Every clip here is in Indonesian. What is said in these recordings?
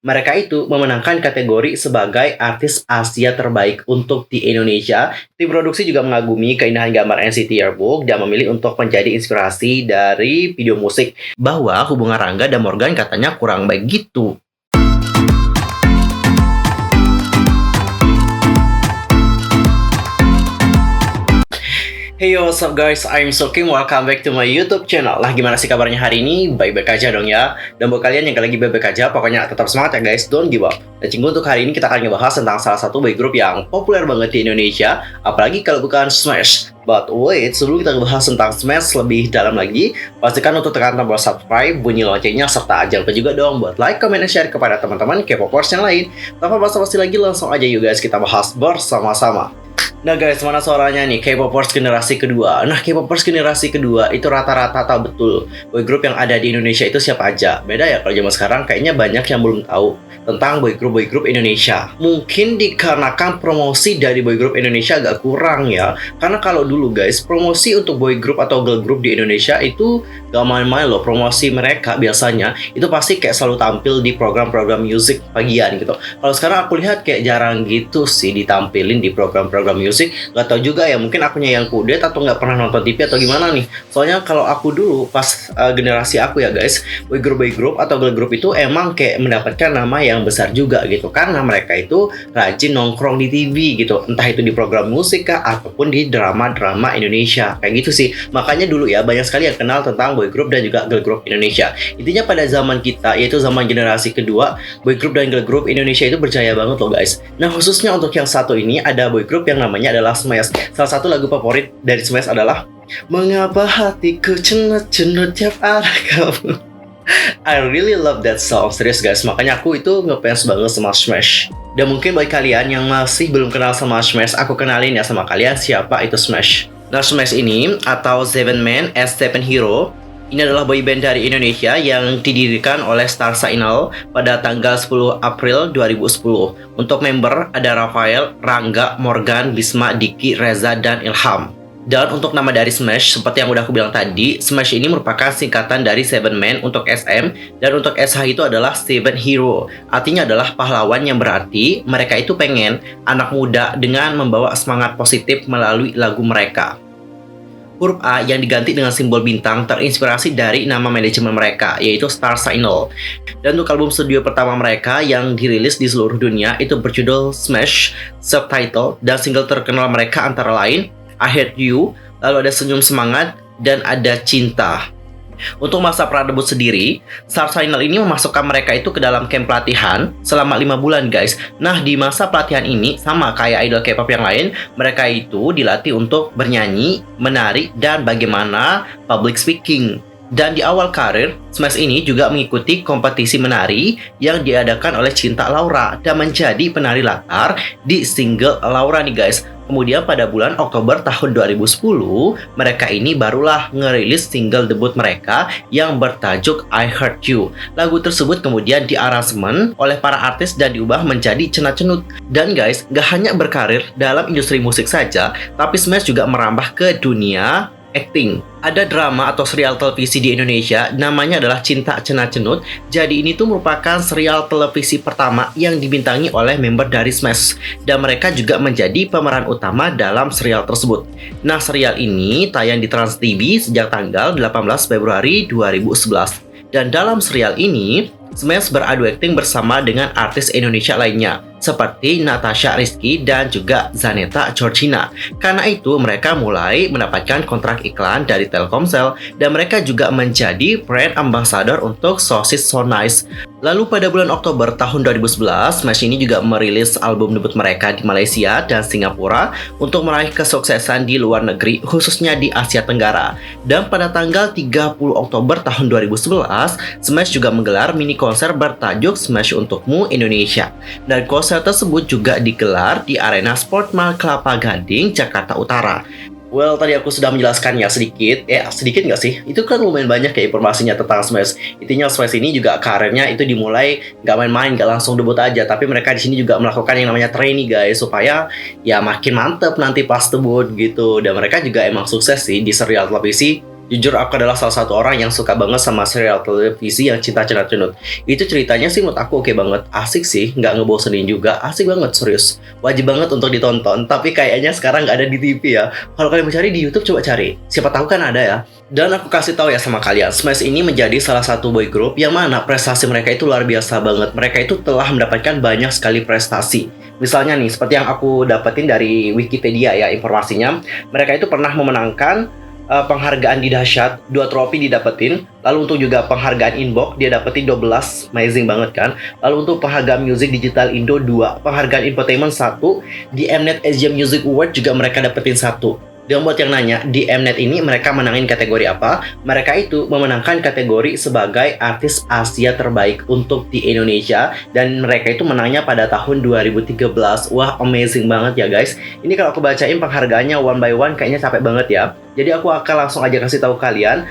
Mereka itu memenangkan kategori sebagai artis Asia terbaik untuk di Indonesia. Tim produksi juga mengagumi keindahan gambar NCT Yearbook dan memilih untuk menjadi inspirasi dari video musik bahwa hubungan Rangga dan Morgan katanya kurang baik gitu. Hey yo, what's up guys, I'm Sokim, welcome back to my YouTube channel. Lah gimana sih kabarnya hari ini? Baik-baik aja dong ya. Dan buat kalian yang lagi baik-baik aja, pokoknya tetap semangat ya guys, don't give up. Dan cinggu untuk hari ini kita akan ngebahas tentang salah satu boy group yang populer banget di Indonesia, apalagi kalau bukan Smash. But wait, sebelum kita bahas tentang Smash lebih dalam lagi, pastikan untuk tekan tombol subscribe, bunyi loncengnya, serta jangan lupa juga dong buat like, comment, dan share kepada teman-teman K-popers yang lain. Tanpa basa-basi lagi, langsung aja yuk guys, kita bahas bersama-sama. Nah guys, mana suaranya nih K-popers generasi kedua? Nah, K-popers generasi kedua itu rata-rata tahu betul boy group yang ada di Indonesia itu siapa aja. Beda ya kalau zaman sekarang, kayaknya banyak yang belum tahu tentang boy group Indonesia. Mungkin dikarenakan promosi dari boy group Indonesia agak kurang ya. Karena kalau dulu guys, promosi untuk boy group atau girl group di Indonesia itu gak main-main loh. Promosi mereka biasanya itu pasti kayak selalu tampil di program-program musik pagian gitu. Kalau sekarang aku lihat kayak jarang gitu sih ditampilin di program-program musik. Gak tau juga ya, mungkin akunya yang kudet atau nggak pernah nonton TV atau gimana nih. Soalnya kalau aku dulu pas generasi aku ya guys, boy group atau girl group itu emang kayak mendapatkan nama yang besar juga gitu, karena mereka itu rajin nongkrong di TV gitu, entah itu di program musik kah ataupun di drama-drama Indonesia kayak gitu sih. Makanya dulu ya banyak sekali yang kenal tentang boy group dan juga girl group Indonesia. Intinya pada zaman kita, yaitu zaman generasi kedua, boy group dan girl group Indonesia itu berjaya banget loh guys. Nah, khususnya untuk yang satu ini ada boy group yang namanya adalah Smash. Salah satu lagu favorit dari Smash adalah Mengapa hatiku cenut-cenut tiap ada kamu. I really love that song, serius guys. Makanya aku itu ngefans banget sama Smash. Dan mungkin bagi kalian yang masih belum kenal sama Smash, aku kenalin ya sama kalian siapa itu Smash. Nah, Smash ini atau Seven Man as Seven Hero ini adalah boyband dari Indonesia yang didirikan oleh Star Signal pada tanggal 10 April 2010. Untuk member ada Rafael, Rangga, Morgan, Bisma, Diki, Reza, dan Ilham. Dan untuk nama dari Smash, seperti yang udah aku bilang tadi, Smash ini merupakan singkatan dari Seven Man untuk SM, dan untuk SH itu adalah Seven Hero. Artinya adalah pahlawan, yang berarti mereka itu pengen anak muda dengan membawa semangat positif melalui lagu mereka. Huruf A yang diganti dengan simbol bintang terinspirasi dari nama manajemen mereka, yaitu Star Signal. Dan untuk album studio pertama mereka yang dirilis di seluruh dunia itu berjudul Smash, Subtitle, dan single terkenal mereka antara lain I Hate You, lalu ada Senyum Semangat, dan ada Cinta. Untuk masa pra-debut sendiri, Star Signal ini memasukkan mereka itu ke dalam camp pelatihan selama 5 bulan guys. Nah, di masa pelatihan ini sama kayak idol K-pop yang lain, mereka itu dilatih untuk bernyanyi, menari, dan bagaimana public speaking. Dan di awal karir, Smash ini juga mengikuti kompetisi menari yang diadakan oleh Cinta Laura dan menjadi penari latar di single Laura nih guys. Kemudian pada bulan Oktober tahun 2010, mereka ini barulah ngerilis single debut mereka yang bertajuk I Heart You. Lagu tersebut kemudian diaransemen oleh para artis dan diubah menjadi cenat-cenut. Dan guys, gak hanya berkarir dalam industri musik saja, tapi Smash juga merambah ke dunia acting. Ada drama atau serial televisi di Indonesia namanya adalah Cinta Cenat-Cenut. Jadi ini tuh merupakan serial televisi pertama yang dibintangi oleh member dari Smash, dan mereka juga menjadi pemeran utama dalam serial tersebut. Nah, serial ini tayang di Trans TV sejak tanggal 18 Februari 2011. Dan dalam serial ini Smash beradu akting bersama dengan artis Indonesia lainnya seperti Natasha Rizky dan juga Zaneta Georgina. Karena itu mereka mulai mendapatkan kontrak iklan dari Telkomsel dan mereka juga menjadi brand ambassador untuk sosis So Nice. Lalu pada bulan Oktober tahun 2011, Smash ini juga merilis album debut mereka di Malaysia dan Singapura untuk meraih kesuksesan di luar negeri, khususnya di Asia Tenggara. Dan pada tanggal 30 Oktober tahun 2011, Smash juga menggelar mini konser bertajuk Smash Untukmu Indonesia. Dan konser tersebut juga digelar di Arena Sport Mall Kelapa Gading, Jakarta Utara. Well, tadi aku sudah menjelaskan ya sedikit. Sedikit nggak sih? Itu kan lumayan banyak ya informasinya tentang Smash. Intinya Smash ini juga karirnya itu dimulai nggak main-main, nggak langsung debut aja. Tapi mereka di sini juga melakukan yang namanya training guys, supaya ya makin mantep nanti pas debut gitu. Dan mereka juga emang sukses sih di serial televisi Jujur aku adalah salah satu orang yang suka banget sama serial televisi yang Cinta Cenat Cenut. Itu ceritanya sih menurut aku oke banget, asik sih, nggak ngebosenin juga, asik banget serius. Wajib banget untuk ditonton, tapi kayaknya sekarang nggak ada di TV ya. Kalau kalian mau cari di YouTube coba cari, siapa tahu kan ada ya. Dan aku kasih tahu ya sama kalian, Smash ini menjadi salah satu boy group yang mana prestasi mereka itu luar biasa banget. Mereka itu telah mendapatkan banyak sekali prestasi. Misalnya nih, seperti yang aku dapetin dari Wikipedia ya informasinya, mereka itu pernah memenangkan penghargaan di dahsyat, 2 trofi didapetin. Lalu untuk juga penghargaan inbox dia dapetin 12, amazing banget kan. Lalu untuk penghargaan musik digital Indo 2, penghargaan infotainment 1, di Mnet Asia Music Award juga mereka dapetin 1. Dan buat yang nanya, di Mnet ini mereka menangin kategori apa? Mereka itu memenangkan kategori sebagai artis Asia terbaik untuk di Indonesia. Dan mereka itu menangnya pada tahun 2013. Wah, amazing banget ya guys. Ini kalau aku bacain penghargaannya one by one kayaknya capek banget ya. Jadi aku akan langsung aja kasih tahu kalian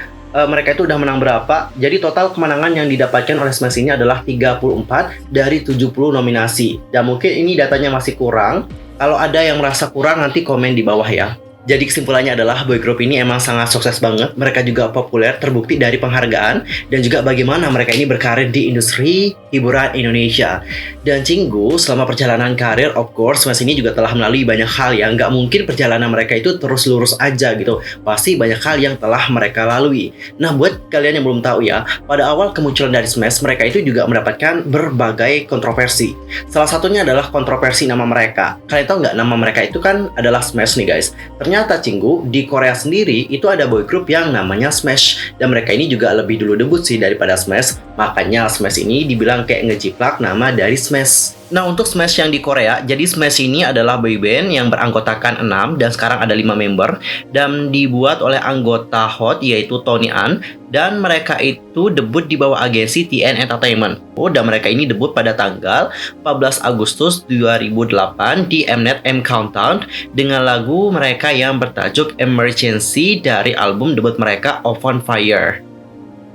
mereka itu udah menang berapa. Jadi total kemenangan yang didapatkan oleh Smash ini adalah 34 dari 70 nominasi. Dan mungkin ini datanya masih kurang. Kalau ada yang merasa kurang nanti komen di bawah ya. Jadi kesimpulannya adalah boy group ini emang sangat sukses banget. Mereka juga populer, terbukti dari penghargaan dan juga bagaimana mereka ini berkarir di industri hiburan Indonesia. Dan Cinggu, selama perjalanan karir, of course, Smash ini juga telah melalui banyak hal yang nggak mungkin perjalanan mereka itu terus lurus aja gitu. Pasti banyak hal yang telah mereka lalui. Nah, buat kalian yang belum tahu ya, pada awal kemunculan dari Smash, mereka itu juga mendapatkan berbagai kontroversi. Salah satunya adalah kontroversi nama mereka. Kalian tahu nggak nama mereka itu kan adalah Smash nih guys. Ternyata Cinggu, di Korea sendiri itu ada boy group yang namanya Smash. Dan mereka ini juga lebih dulu debut sih daripada Smash. Makanya Smash ini dibilang kayak ngejiplak nama dari Smash. Nah, untuk Smash yang di Korea, jadi Smash ini adalah boyband yang beranggotakan 6 dan sekarang ada 5 member dan dibuat oleh anggota HOT yaitu Tony An, dan mereka itu debut di bawah agensi TN Entertainment. Dan mereka ini debut pada tanggal 14 Agustus 2008 di Mnet M Countdown dengan lagu mereka yang bertajuk Emergency dari album debut mereka Of On Fire.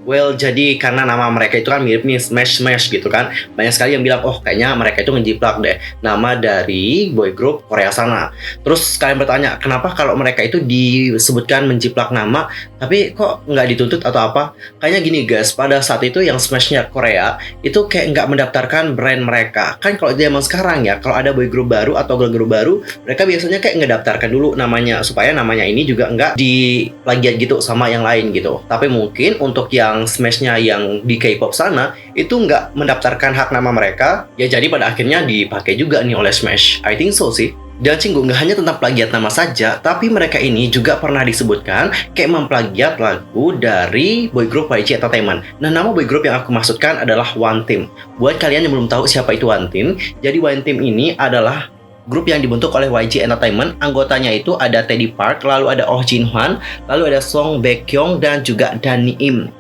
Well, jadi karena nama mereka itu kan mirip nih, Smash gitu kan. Banyak sekali yang bilang, oh kayaknya mereka itu ngejiplak deh nama dari boy group Korea sana. Terus kalian bertanya, kenapa kalau mereka itu disebutkan menjiplak nama, tapi kok nggak dituntut atau apa? Kayaknya gini guys, pada saat itu yang Smashnya Korea, itu kayak nggak mendaftarkan brand mereka. Kan kalau zaman sekarang ya, kalau ada boy group baru atau girl group baru, mereka biasanya kayak ngedaftarkan dulu namanya, supaya namanya ini juga nggak diplagiat gitu sama yang lain gitu. Tapi mungkin untuk yang Smashnya yang di K-pop sana itu nggak mendaftarkan hak nama mereka, ya jadi pada akhirnya dipakai juga nih oleh Smash. I think so sih. Dan Cinggu nggak hanya tentang plagiat nama saja, tapi mereka ini juga pernah disebutkan kayak memplagiat lagu dari boy group YG Entertainment. Nah, nama boy group yang aku maksudkan adalah One Team. Buat kalian yang belum tahu siapa itu One Team, jadi One Team ini adalah grup yang dibentuk oleh YG Entertainment. Anggotanya itu ada Teddy Park, lalu ada Oh Jin Hwan, lalu ada Song Baekhyun dan juga Dan Im.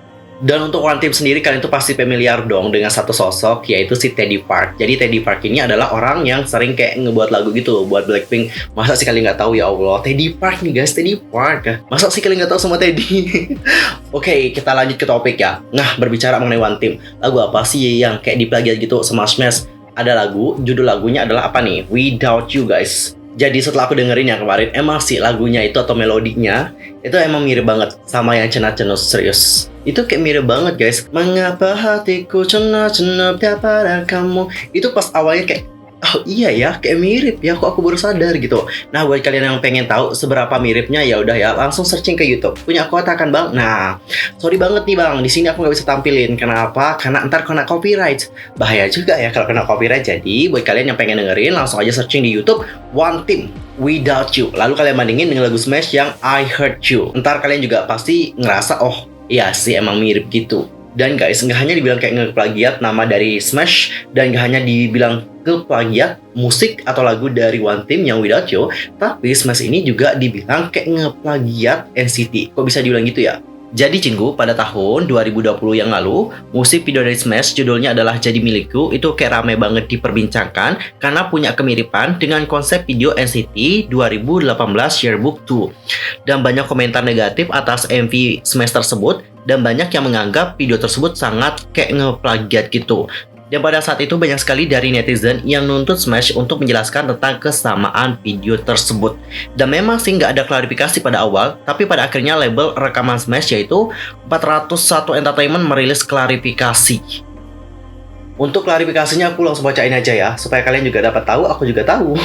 Dan untuk One Team sendiri, kalian tuh pasti familiar dong dengan satu sosok, yaitu si Teddy Park. Jadi Teddy Park ini adalah orang yang sering kayak ngebuat lagu gitu buat Blackpink. Masa sih kalian nggak tahu, ya Allah, Teddy Park nih guys, Teddy Park. Masa sih kalian nggak tahu sama Teddy? Oke, kita lanjut ke topik ya. Nah, berbicara mengenai One Team, lagu apa sih yang kayak diplagiat gitu sama Smash? Ada lagu, judul lagunya adalah apa nih? Without You guys. Jadi setelah aku dengerin yang kemarin, emang sih lagunya itu atau melodinya itu emang mirip banget sama yang Cenat Cenut, serius. Itu kayak mirip banget guys. Mengapa hatiku cenat-cenat pada kamu. Itu pas awalnya kayak, oh iya ya, kayak mirip ya, kok aku baru sadar gitu. Nah, buat kalian yang pengen tahu seberapa miripnya, ya udah ya, langsung searching ke YouTube. Punya aku katakan bang. Nah, sorry banget nih bang, di sini aku nggak bisa tampilin. Kenapa? Karena ntar kena copyright. Bahaya juga ya kalau kena copyright. Jadi buat kalian yang pengen dengerin, langsung aja searching di YouTube One Team Without You. Lalu kalian bandingin dengan lagu Smash yang I Hurt You. Ntar kalian juga pasti ngerasa, oh iya sih emang mirip gitu. Dan guys, nggak hanya dibilang kayak ngeplagiat nama dari Smash, dan nggak hanya dibilang keplagiat musik atau lagu dari One Team yang Without You, tapi Smash ini juga dibilang kayak ngeplagiat NCT. Kok bisa dibilang gitu ya? Jadi Cinggu, pada tahun 2020 yang lalu, musik video dari Smash judulnya adalah Jadi Milikku itu kayak rame banget diperbincangkan karena punya kemiripan dengan konsep video NCT 2018 Yearbook 2. Dan banyak komentar negatif atas MV Smash tersebut, dan banyak yang menganggap video tersebut sangat kayak ngeplagiat gitu. Dan pada saat itu banyak sekali dari netizen yang nuntut Smash untuk menjelaskan tentang kesamaan video tersebut. Dan memang sih nggak ada klarifikasi pada awal, tapi pada akhirnya label rekaman Smash yaitu 401 Entertainment merilis klarifikasi. Untuk klarifikasinya aku langsung bacain aja ya, supaya kalian juga dapat tahu, aku juga tahu.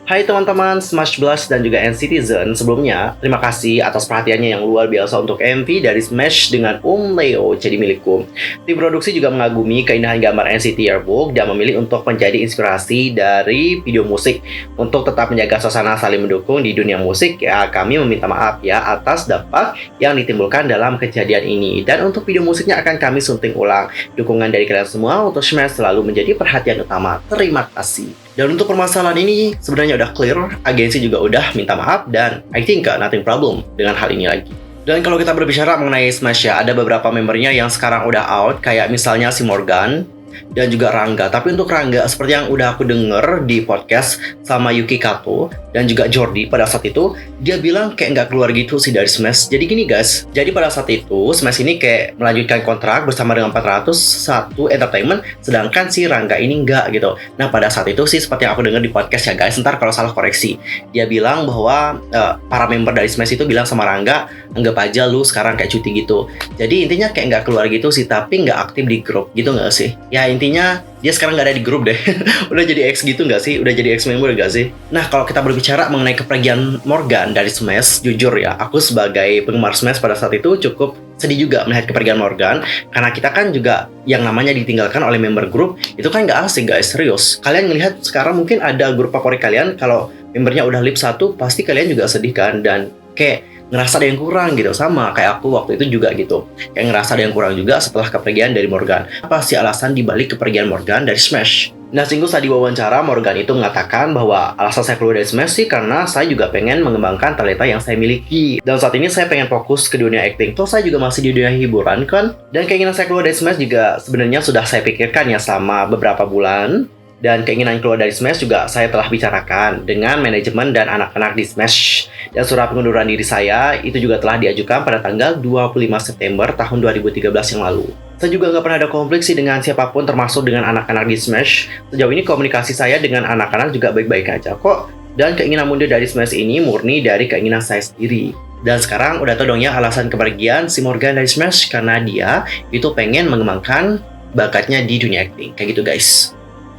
Hai teman-teman Smash Blast dan juga NCTzen, sebelumnya terima kasih atas perhatiannya yang luar biasa untuk MV dari Smash dengan Leo jadi milikku. Tim produksi juga mengagumi keindahan gambar NCT Yearbook dan memilih untuk menjadi inspirasi dari video musik. Untuk tetap menjaga suasana saling mendukung di dunia musik, ya kami meminta maaf ya atas dampak yang ditimbulkan dalam kejadian ini. Dan untuk video musiknya akan kami sunting ulang. Dukungan dari kalian semua untuk Smash selalu menjadi perhatian utama. Terima kasih. Dan untuk permasalahan ini sebenarnya udah clear, agensi juga udah minta maaf dan I think nothing problem dengan hal ini lagi. Dan kalau kita berbicara mengenai Smash ya, ada beberapa membernya yang sekarang udah out, kayak misalnya si Morgan dan juga Rangga. Tapi untuk Rangga, seperti yang udah aku denger di podcast sama Yuki Kato dan juga Jordi pada saat itu, dia bilang kayak nggak keluar gitu sih dari Smash. Jadi gini guys, jadi pada saat itu Smash ini kayak melanjutkan kontrak bersama dengan 401 Entertainment, sedangkan si Rangga ini nggak gitu. Nah pada saat itu sih seperti yang aku denger di podcast ya guys, ntar kalau salah koreksi. Dia bilang bahwa para member dari Smash itu bilang sama Rangga, anggap aja lu sekarang kayak cuti gitu. Jadi intinya kayak nggak keluar gitu sih, tapi nggak aktif di grup gitu nggak sih? Ya intinya dia sekarang nggak ada di grup deh. Udah jadi ex gitu nggak sih? Udah jadi ex member nggak sih? Nah kalau kita berbicara mengenai kepergian Morgan dari Smash, jujur ya, aku sebagai penggemar Smash pada saat itu cukup sedih juga melihat kepergian Morgan, karena kita kan juga yang namanya ditinggalkan oleh member grup itu kan nggak asik guys, serius. Kalian ngelihat sekarang mungkin ada grup favorit kalian, kalau membernya udah leave satu, pasti kalian juga sedih kan, dan kayak ngerasa ada yang kurang gitu, sama kayak aku waktu itu juga gitu, kayak ngerasa ada yang kurang juga setelah kepergian dari Morgan. Apa sih alasan dibalik kepergian Morgan dari Smash? Nah, singgung saat diwawancara, Morgan itu mengatakan bahwa alasan saya keluar dari Smash sih karena saya juga pengen mengembangkan talenta yang saya miliki. Dan saat ini saya pengen fokus ke dunia acting. Toh saya juga masih di dunia hiburan kan? Dan keinginan saya keluar dari Smash juga sebenarnya sudah saya pikirkan ya selama beberapa bulan. Dan keinginan keluar dari Smash juga saya telah bicarakan dengan manajemen dan anak-anak di Smash. Dan surat pengunduran diri saya itu juga telah diajukan pada tanggal 25 September tahun 2013 yang lalu. Saya juga nggak pernah ada konflik sih dengan siapapun, termasuk dengan anak-anak di Smash. Sejauh ini komunikasi saya dengan anak-anak juga baik-baik aja kok. Dan keinginan mundur dari Smash ini murni dari keinginan saya sendiri. Dan sekarang udah tau dong ya alasan kepergian si Morgan dari Smash, karena dia itu pengen mengembangkan bakatnya di dunia acting. Kayak gitu guys.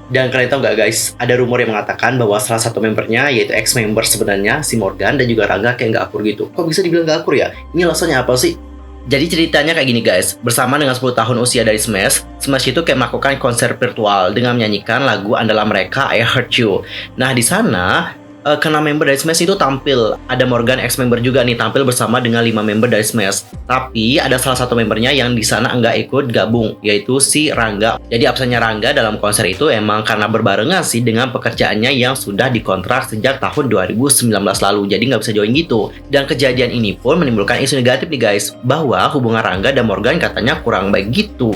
Dan kalian tahu nggak guys, ada rumor yang mengatakan bahwa salah satu membernya, yaitu ex-member sebenarnya, si Morgan dan juga Rangga kayak nggak akur gitu. Kok bisa dibilang nggak akur ya? Ini alasannya apa sih? Jadi ceritanya kayak gini guys, bersama dengan 10 tahun usia dari Smash, Smash itu kayak melakukan konser virtual dengan menyanyikan lagu andalan mereka, I Hurt You. Nah di sana, karena member dari Smash itu tampil, ada Morgan ex-member juga nih tampil bersama dengan 5 member dari Smash. Tapi ada salah satu membernya yang di sana nggak ikut gabung, yaitu si Rangga. Jadi absennya Rangga dalam konser itu emang karena berbarengan sih dengan pekerjaannya yang sudah dikontrak sejak tahun 2019 lalu. Jadi nggak bisa join gitu. Dan kejadian ini pun menimbulkan isu negatif nih guys, bahwa hubungan Rangga dan Morgan katanya kurang baik gitu.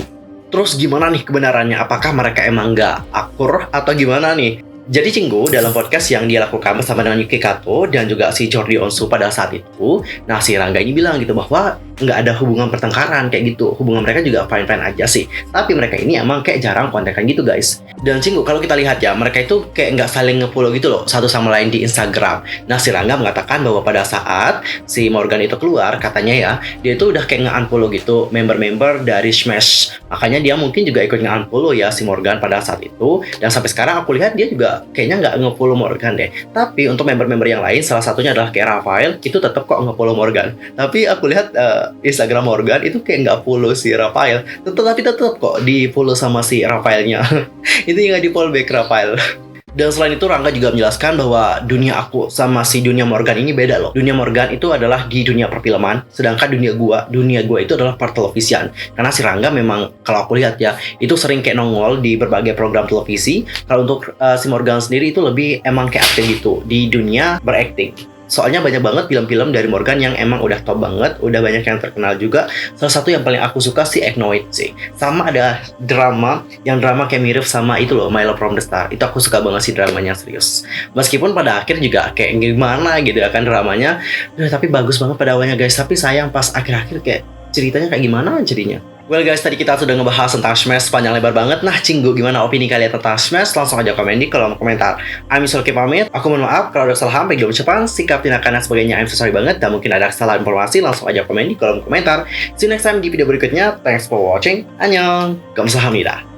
Terus gimana nih kebenarannya? Apakah mereka emang nggak akur atau gimana nih? Jadi Cinggu dalam podcast yang dia lakukan bersama dengan Yuki Kato dan juga si Jordi Onsu pada saat itu, nah si Rangga ini bilang gitu bahwa nggak ada hubungan pertengkaran kayak gitu, hubungan mereka juga fine-fine aja sih, tapi mereka ini emang kayak jarang kontekan gitu guys. Dan Cinggu kalau kita lihat ya, mereka itu kayak nggak saling nge-follow gitu loh satu sama lain di Instagram. Nah si Rangga mengatakan bahwa pada saat si Morgan itu keluar, katanya ya dia itu udah kayak nge-unfollow gitu member-member dari Smash, makanya dia mungkin juga ikut nge-unfollow ya si Morgan pada saat itu. Dan sampai sekarang aku lihat dia juga kayaknya nggak nge-follow Morgan deh. Tapi untuk member-member yang lain, salah satunya adalah kayak Rafael, itu tetap kok nge-follow Morgan. Tapi aku lihat Instagram Morgan itu kayak nggak follow si Rafael, tapi tetap kok di-follow sama si Rafaelnya. Itu yang nggak di-follow back Rafael. Dan selain itu Rangga juga menjelaskan bahwa dunia aku sama si dunia Morgan ini beda loh. Dunia Morgan itu adalah di dunia perfilman, sedangkan dunia gua itu adalah pertelevisian. Karena si Rangga memang kalau aku lihat ya, itu sering kayak nongol di berbagai program televisi. Kalau untuk si Morgan sendiri itu lebih emang kayak aktif gitu di dunia berakting. Soalnya banyak banget film-film dari Morgan yang emang udah top banget, udah banyak yang terkenal juga. Salah satu yang paling aku suka sih Egnoid sih. Sama ada drama kayak mirip sama itu loh, My Love from the Star. Itu aku suka banget sih dramanya, serius. Meskipun pada akhir juga kayak gimana gitu ya kan dramanya. Tapi bagus banget pada awalnya guys. Tapi sayang pas akhir-akhir kayak ceritanya kayak gimana jadinya. Well guys, tadi kita sudah ngebahas tentang Smash panjang lebar banget. Nah, Cinggu, gimana opini kalian tentang Smash? Langsung aja komen di kolom komentar. I'm Sulky pamit. Aku mohon maaf kalau ada kesalahan, baik dalam ucapan, sikap, tindakan, dan sebagainya. I'm so sorry banget. Dan mungkin ada kesalahan informasi, langsung aja komen di kolom komentar. See you next time di video berikutnya. Thanks for watching. Annyeong. Kamsahamnida.